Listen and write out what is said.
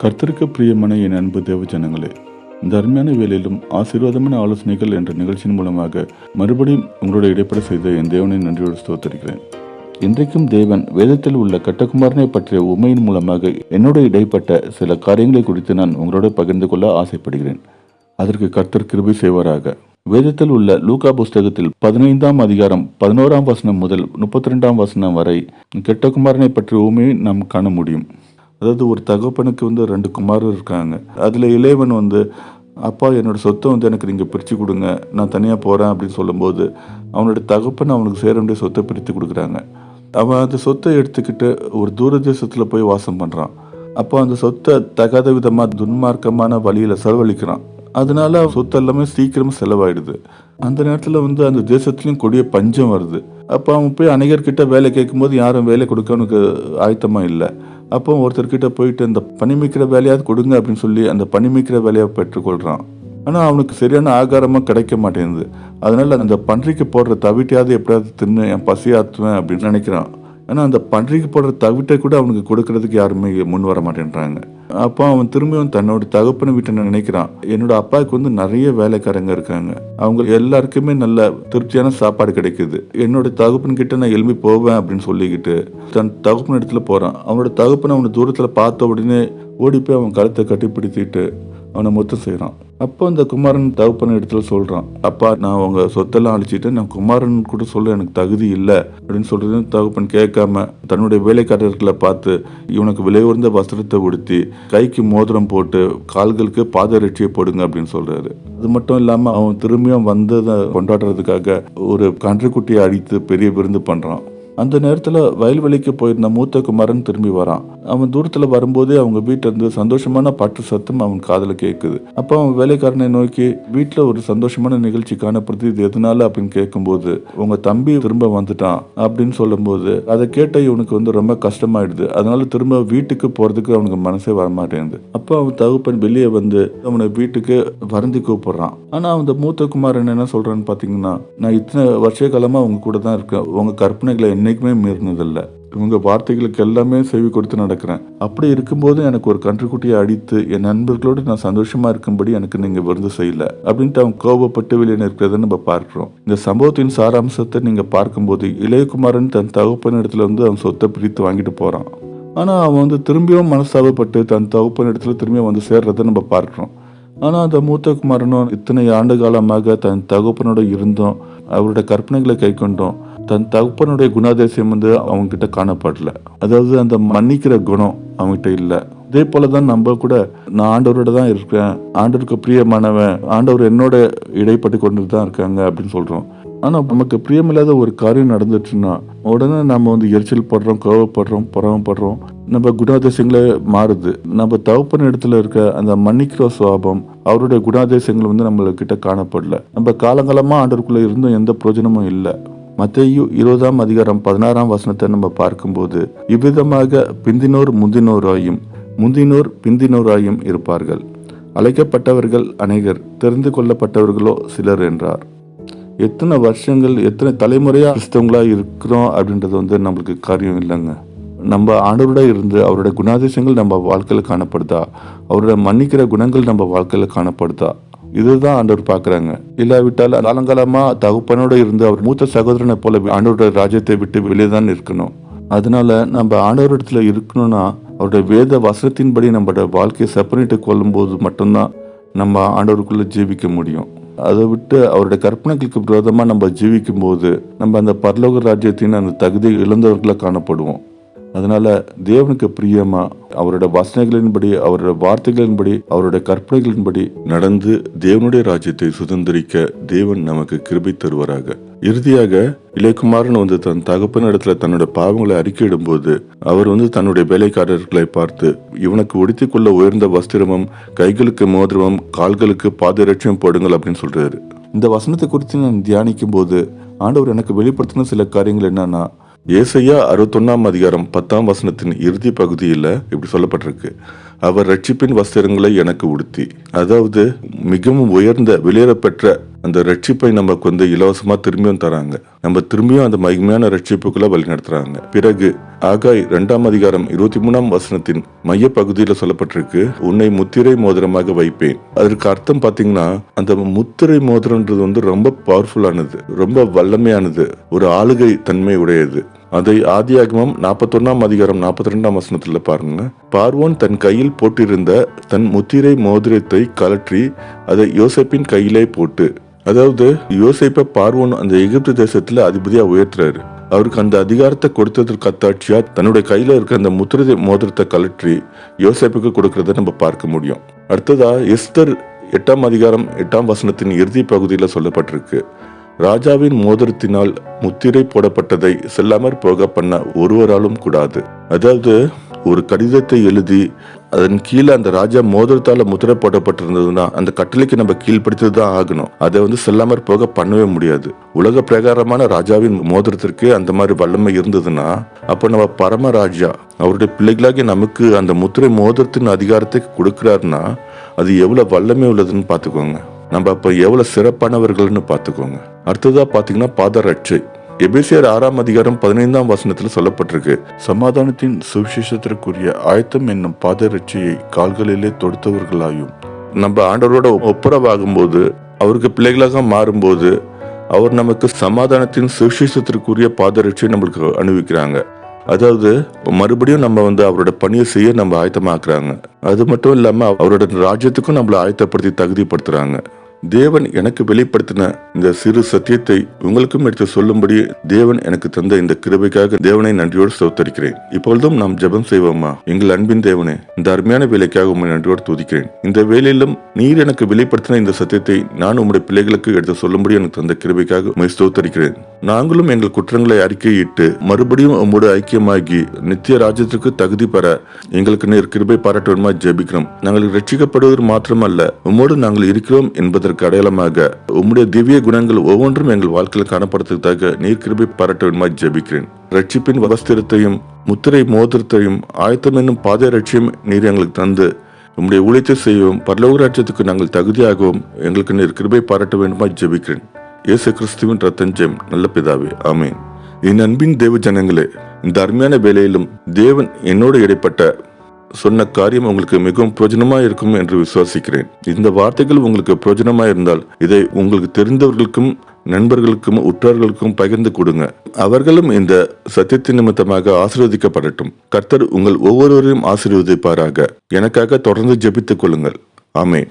கர்த்தருக்கு பிரியமான என் அன்பு தேவ ஜனங்களே, இந்த அருமையான வேலையிலும் ஆசீர்வாதமான ஆலோசனைகள் என்ற நிகழ்ச்சியின் மூலமாக மறுபடியும் உங்களோட இடைப்பட செய்த என் தேவனை நன்றியோடு ஸ்தோத்திரிக்கிறேன். இன்றைக்கும் தேவன் வேதத்தில் உள்ள கட்டகுமாரனை பற்றிய உண்மையின் மூலமாக என்னோட இடைப்பட்ட சில காரியங்களை குறித்து நான் உங்களோட பகிர்ந்து கொள்ள ஆசைப்படுகிறேன். அதற்கு கர்த்தர் கிருபை செய்வாராக. வேதத்தில் உள்ள லூக்கா புஸ்தகத்தில் 15ஆம் அதிகாரம் 11ஆம் வசனம் முதல் 32ஆம் வசனம் வரை கெட்டகுமாரனை பற்றிய உண்மையை நாம் காண முடியும். அதாவது ஒரு தகப்பனுக்கு 2 குமாரர் இருக்காங்க. அதில் இளையவன் அப்பா என்னோட சொத்தை எனக்கு நீங்கள் பிரித்து கொடுங்க, நான் தனியாக போகிறேன் அப்படின்னு சொல்லும்போது அவனோட தகப்பன் அவனுக்கு சேர வேண்டிய சொத்தை பிரித்து கொடுக்குறாங்க. அவன் அந்த சொத்தை எடுத்துக்கிட்டு ஒரு தூர தேசத்தில் போய் வாசம் பண்ணுறான். அப்போ அந்த சொத்தை தகாத விதமாக துன்மார்க்கமான வழியில் செலவழிக்கிறான். அதனால சொத்து எல்லாமே சீக்கிரமாக செலவாயிடுது. அந்த நேரத்தில் அந்த தேசத்துலேயும் கொடிய பஞ்சம் வருது. அப்போ அவன் போய் அநேகர்கிட்ட வேலை கேட்கும்போது யாரும் வேலை கொடுக்க அவனுக்கு ஆயத்தமாக இல்லை. அப்போ ஒருத்தர்கிட்ட போயிட்டு அந்த பனிமிக்கிற வேலையாவது கொடுங்க அப்படின்னு சொல்லி அந்த பனிமிக்கிற வேலையை பெற்றுக்கொள்கிறான். ஆனால் அவனுக்கு சரியான ஆகாரமாக கிடைக்க மாட்டேங்குது. அதனால அந்த பன்றிக்கு போடுற தவிட்டையாவது எப்படியாவது தின்னு என் பசியாற்றுவேன் அப்படின்னு நினைக்கிறான். ஆனால் அந்த பன்றிக்கு போடுற தவிட்டை கூட அவனுக்கு கொடுக்கறதுக்கு யாருமே முன் வர மாட்டேன்றாங்க. அப்போ அவன் திரும்பியும் தன்னோட தகப்பனை வீட்டை நினைக்கிறான். என்னோட அப்பாவுக்கு நிறைய வேலைக்காரங்க இருக்காங்க, அவங்க எல்லாருக்குமே நல்ல திருப்தியான சாப்பாடு கிடைக்குது. என்னோட தகப்பன் கிட்ட நான் எழுப்பி போவேன் அப்படின்னு சொல்லிக்கிட்டு தன் தகப்பன் இடத்துல போறான். அவனோட தகப்பனை அவனை தூரத்துல பார்த்த உடனே ஓடி போய் அவன் கழுத்தை கட்டிப்பிடித்திட்டு அவனை மொத்தம் செய்யறான். அப்போ அந்த குமாரன் தகப்பன் இடத்துல சொல்றான், அப்பா நான் உங்க சொத்தெல்லாம் அழிச்சிட்டு நான் குமாரன் கூட சொல்ல எனக்கு தகுதி இல்லை அப்படின்னு சொல்றது. தகப்பன் கேட்காம தன்னுடைய வேலைக்காரர்களை பார்த்து இவனுக்கு விலை உயர்ந்த வஸ்திரத்தை உடுத்தி கைக்கு மோதிரம் போட்டு கால்களுக்கு பாதரட்சியை போடுங்க அப்படின்னு சொல்றாரு. அது மட்டும் இல்லாம அவன் திரும்பியும் வந்ததை கொண்டாடுறதுக்காக ஒரு கன்றுக்குட்டியை அடித்து பெரிய விருந்து பண்றான். அந்த நேரத்துல வயல்வெளிக்கு போயிருந்த மூத்த குமாரன் திரும்பி வரான். அவன் தூரத்துல வரும்போதே அவங்க வீட்டுல இருந்து சந்தோஷமான பாட்டு சத்தம் அவன் காதுல கேட்குது. அப்ப அவன் வேலைக்காரனை நோக்கி வீட்டுல ஒரு சந்தோஷமான நிகழ்ச்சி காணப்படுது, இது எதனால அப்படின்னு கேட்கும்போது உங்க தம்பி திரும்ப வந்துட்டான் அப்படின்னு சொல்லும்போது அதை கேட்ட இவனுக்கு ரொம்ப கஷ்டமாயிடுது. அதனால திரும்ப வீட்டுக்கு போறதுக்கு அவனுக்கு மனசே வரமாட்டேங்குது. அப்ப அவன் தகப்பன் வெளியே அவனை வீட்டுக்கு வருந்தி கூப்பிடுறான். ஆனா அந்த மூத்த குமாரன் என்ன சொல்றான்னு பாத்தீங்கன்னா, நான் இத்தனை வருஷ காலமா அவங்க கூட தான் இருக்கேன், உங்க கற்பனைகளை என்னைக்குமே மீறினதில்லை, இவங்க வார்த்தைகளுக்கு எல்லாமே செவி கொடுத்து நடக்கிறேன். அப்படி இருக்கும்போது எனக்கு ஒரு கன்றுக்குட்டியை அடித்து என் நண்பர்களோடு நான் சந்தோஷமா இருக்கும்படி எனக்கு நீங்க விருந்து செய்யல அப்படின்ட்டு அவன் கோபப்பட்டு வெளியே நிற்கிறத நம்ம பார்க்கிறோம். இந்த சம்பவத்தின் சாராம்சத்தை நீங்க பார்க்கும்போது இளையகுமாரன் தன் தகப்பன் இடத்துல அவன் சொத்தை பிரித்து வாங்கிட்டு போறான். ஆனா அவன் திரும்பியும் மனசாபப்பட்டு தன் தகப்பன் இடத்துல திரும்பியும் சேர்றதை நம்ம பார்க்கிறோம். ஆனா அந்த மூத்த குமாரனும் இத்தனை ஆண்டு காலமாக தன் தகப்பனோட இருந்தும் அவருடைய கற்பனைகளை கை கொண்டோம் தன் தகப்பனுடைய குணாதிசயம் அவங்க கிட்ட காணப்படல. அதாவது அந்த மன்னிக்கிற குணம் அவங்ககிட்ட இல்லை. இதே போலதான் நம்ம கூட நான் ஆண்டவரோட தான் இருக்கேன், ஆண்டவருக்கு பிரியமானவன், ஆண்டவர் என்னோட இடைப்பட்டு கொண்டு தான் இருக்காங்க அப்படின்னு சொல்றோம். ஆனா நமக்கு பிரியமில்லாத ஒரு காரியம் நடந்துச்சுன்னா உடனே நம்ம எரிச்சல் படுறோம், கோவப்படுறோம், பொறாமப்படுறோம். நம்ம குணாதிசயங்களே மாறுது. நம்ம தகப்பன் இடத்துல இருக்க அந்த மன்னிக்கிற சுவாபம் அவருடைய குணாதிசயங்கள் நம்ம கிட்ட காணப்படல. நம்ம காலங்காலமா ஆண்டவருக்குள்ள இருந்தும் எந்த பிரயோஜனமும் இல்லை. மத்தேயு 20ஆம் அதிகாரம் 16ஆம் வசனத்தை நம்ம பார்க்கும்போது இவ்விதமாக பிந்தினோர் முந்தினோராயும் முந்தினோர் பிந்தினோராயும் இருப்பார்கள், அழைக்கப்பட்டவர்கள் அநேகர், தெரிந்து கொள்ளப்பட்டவர்களோ சிலர் என்றார். எத்தனை வருஷங்கள் எத்தனை தலைமுறையா கிறிஸ்தவங்களா இருக்கிறோம் அப்படின்றது நம்மளுக்கு காரியம் இல்லைங்க. நம்ம ஆண்டவரோட இருந்து அவருடைய குணாதிசயங்கள் நம்ம வாழ்க்கையில காணப்படுதா, அவருடைய மன்னிக்கிற குணங்கள் நம்ம வாழ்க்கையில காணப்படுதா, இதுதான் ஆண்டவர் பாக்குறாங்க. இல்லாவிட்டால் காலங்காலமா தகப்பனோட இருந்து அவர் மூத்த சகோதரனை போல ஆண்டவருடைய ராஜ்யத்தை விட்டு வெளியே தான் இருக்கணும். அதனால நம்ம ஆண்டவர் இடத்துல இருக்கணும்னா அவருடைய வேத வசனத்தின்படி நம்மளோட வாழ்க்கையை செப்பரேட்டு கொள்ளும் போது மட்டும்தான் நம்ம ஆண்டவருக்குள்ள ஜீவிக்க முடியும். அதை விட்டு அவருடைய கற்பனைகளுக்கு விரோதமா நம்ம ஜீவிக்கும் போது நம்ம அந்த பரலோக ராஜ்யத்தின் அந்த தகுதி இழந்தவர்களை காணப்படுவோம். அதனால தேவனுக்கு பிரியமா அவரோட வசனங்களின்படி அவரோட வார்த்தைகளின்படி அவருடைய கற்பனைகளின்படி நடந்து தேவனுடைய ராஜ்யத்தை சுதந்திரிக்க தேவன் நமக்கு கிருபை தருவாராக. இறுதியாக இளையகுமாரன் தன் தகப்பன் இடத்துல தன்னோட பாவங்களை அறிக்கையிடும் போது அவர் தன்னுடைய வேலைக்காரர்களை பார்த்து இவனுக்கு உடுத்திக் கொள்ள உயர்ந்த வஸ்திரமும் கைகளுக்கு மோதிரமும் கால்களுக்கு பாதரட்சியும் போடுங்கள் அப்படின்னு சொல்றாரு. இந்த வசனத்தை குறித்து நான் தியானிக்கும் போது ஆண்டவர் எனக்கு வெளிப்படுத்தின சில காரியங்கள் என்னன்னா, ஏசாயா 61ஆம் அதிகாரம் 10ஆம் வசனத்தின் இறுதி பகுதியில் இப்படி சொல்லப்பட்டிருக்கு, அவர் ரட்சிப்பின் வஸ்திரங்களை எனக்கு உடுத்தி, அதாவது மிகவும் உயர்ந்த வெளியேறப்பெற்ற அந்த ரட்சிப்பை நமக்கு இலவசமா திரும்பியும் தராங்க. நம்ம திரும்பியும் அந்த மகிமையான ரட்சிப்புக்குள்ள வழி நடத்துறாங்க. பிறகு ஆகாய் 2ஆம் அதிகாரம் 23ஆம் வசனத்தின் மைய பகுதியில சொல்லப்பட்டிருக்கு, உன்னை முத்திரை மோதிரமாக வைப்பேன். அதற்கு அர்த்தம் பாத்தீங்கன்னா, அந்த முத்திரை மோதிரம்ன்றது ரொம்ப பவர்ஃபுல்லானது, ரொம்ப வல்லமையானது, ஒரு ஆளுகை தன்மை உடையது. அதை ஆதியாகமம் 41ஆம் அதிகாரம் 42ஆம் வசனத்துல பாருங்க. பார்வோன் தன் கையில் போட்டிருந்த தன் முத்திரை மோதிரத்தை கலற்றி அதை யோசேப்பின் கையிலே போட்டு, அதாவது யோசேப்பை பார்வோன் அந்த எகிப்து தேசத்துல அதிபதியா உயர்த்துறாரு. அவருக்கு அந்த அதிகாரத்தை கொடுத்ததற்கு அத்தாட்சியா தன்னுடைய கையில இருக்க அந்த முத்திரை மோதிரத்தை கலற்றி யோசேப்புக்கு கொடுக்கறத நம்ம பார்க்க முடியும். அடுத்ததா எஸ்தர் 8ஆம் அதிகாரம் 8ஆம் வசனத்தின் இறுதி பகுதியில சொல்லப்பட்டிருக்கு, ராஜாவின் மோதிரத்தினால் முத்திரை போடப்பட்டதை செல்லாமற் போக பண்ண ஒருவராலும் கூடாது. அதாவது ஒரு கடிதத்தை எழுதி அதன் கீழே அந்த ராஜா மோதிரத்தால முத்திரை போடப்பட்டிருந்ததுன்னா அந்த கட்டளைக்கு நம்ம கீழ்படுத்திதான் ஆகணும். அதை செல்லாமற் போக பண்ணவே முடியாது. உலக பிரகாரமான ராஜாவின் மோதிரத்திற்கு அந்த மாதிரி வல்லமை இருந்ததுன்னா அப்ப நம்ம பரமராஜா அவருடைய பிள்ளைகளாகி நமக்கு அந்த முத்திரை மோதிரத்தின் அதிகாரத்தை கொடுக்கிறாருன்னா அது எவ்வளவு வல்லமை உள்ளதுன்னு பாத்துக்கோங்க. நம்ம அப்ப எவ்வளவு சிறப்பானவர்கள்னு பாத்துக்கோங்க. அடுத்ததா பாத்தீங்கன்னா பாதரட்சை. எபேசியர் 6ஆம் அதிகாரம் 15ஆம் வசனத்துல சொல்லப்பட்டிருக்கு, சமாதானத்தின் சுவிசேஷத்திற்குரிய ஆயத்தம் என்னும் பாதரட்சையை கால்களிலே தொடுத்தவர்களாயும். நம்ம ஆண்டவரோட ஒப்புரவாகும் போது, அவருக்கு பிள்ளைகளாக மாறும்போது அவர் நமக்கு சமாதானத்தின் சுவிசேஷத்திற்குரிய பாதரட்சை நம்மளுக்கு அணிவிக்கிறாங்க. அதாவது மறுபடியும் நம்ம அவரோட பணியை செய்ய நம்ம ஆயத்தமாக்குறாங்க. அது மட்டும் இல்லாம அவரோட ராஜ்யத்துக்கும் நம்மள ஆயத்தப்படுத்தி தகுதிப்படுத்துறாங்க. தேவன் எனக்கு வெளிப்படுத்தின இந்த சிறு சத்தியத்தை உங்களுக்கும் எடுத்து சொல்லும்படி தேவன் எனக்கு தந்த இந்த கிருபைக்காக தேவனை நன்றியோடு ஸ்தோத்தரிக்கிறேன். இப்பொழுதும் நாம் ஜெபம் செய்வோமா? எங்கள் அன்பின் தேவனே, இந்த அருமையான வேலைக்காக உண்மை நன்றியோடு துதிக்கிறேன். இந்த வேலையிலும் நீர் எனக்கு வெளிப்படுத்தின இந்த சத்தியத்தை நான் உம்முடைய பிள்ளைகளுக்கு எடுத்து சொல்லும்படி எனக்கு தந்த கிருபைக்காக உண்மை ஸ்தோத்தரிக்கிறேன். நாங்களும் எங்கள் குற்றங்களை அறிக்கையிட்டு மறுபடியும் உம்மோடு ஐக்கியமாகி நித்திய ராஜ்யத்திற்கு தகுதி பெற எங்களுக்கு நீர் கிருபை பாராட்டுமா ஜெபிக்கிறோம். நாங்கள் ரட்சிக்கப்படுவது மாத்திரமல்ல, உம்மோடு நாங்கள் இருக்கிறோம் என்பதற்கு அடையாளமாக உம்முடைய திவ்ய குணங்கள் ஒவ்வொன்றும் எங்கள் வாழ்க்கையில் காணப்படுவதற்காக நீர் கிருபை பாராட்டுமா ஜெபிக்கிறேன். ரட்சிப்பின் வஸ்திரத்தையும் முத்திரை மோதிரத்தையும் ஆயத்தம் என்னும் பாதை ரட்சியம் நீர் எங்களுக்கு தந்து உம்முடைய ஊழியத்தை செய்யவும் பரலோக ராஜ்யத்துக்கு நாங்கள் தகுதியாகவும் எங்களுக்கு நீர் கிருபை பாராட்ட வேண்டுமா ஜெபிக்கிறேன். இயேசு கிறிஸ்துவின் ரத்தம் ஜெயம் நல்ல பிதாவே, ஆமேன். என் அன்பின் தேவ ஜனங்களே, இந்த அருமையான வேலையிலும் தேவன் என்னோடு இடைப்பட்ட சொன்ன காரியம் உங்களுக்கு மிகவும் பிரயோஜனமா இருக்கும் என்று விசுவாசிக்கிறேன். இந்த வார்த்தைகள் உங்களுக்கு பிரயோஜனமா இருந்தால் இதை உங்களுக்கு தெரிந்தவர்களுக்கும் நண்பர்களுக்கும் உற்றார்களுக்கும் பகிர்ந்து கொடுங்க. அவர்களும் இந்த சத்தியத்தின் நிமித்தமாக ஆசீர்வதிக்கப்படட்டும். கர்த்தர் உங்கள் ஒவ்வொருவரையும் ஆசீர்வதிப்பாராக. எனக்காக தொடர்ந்து ஜெபித்துக் கொள்ளுங்கள். ஆமென்.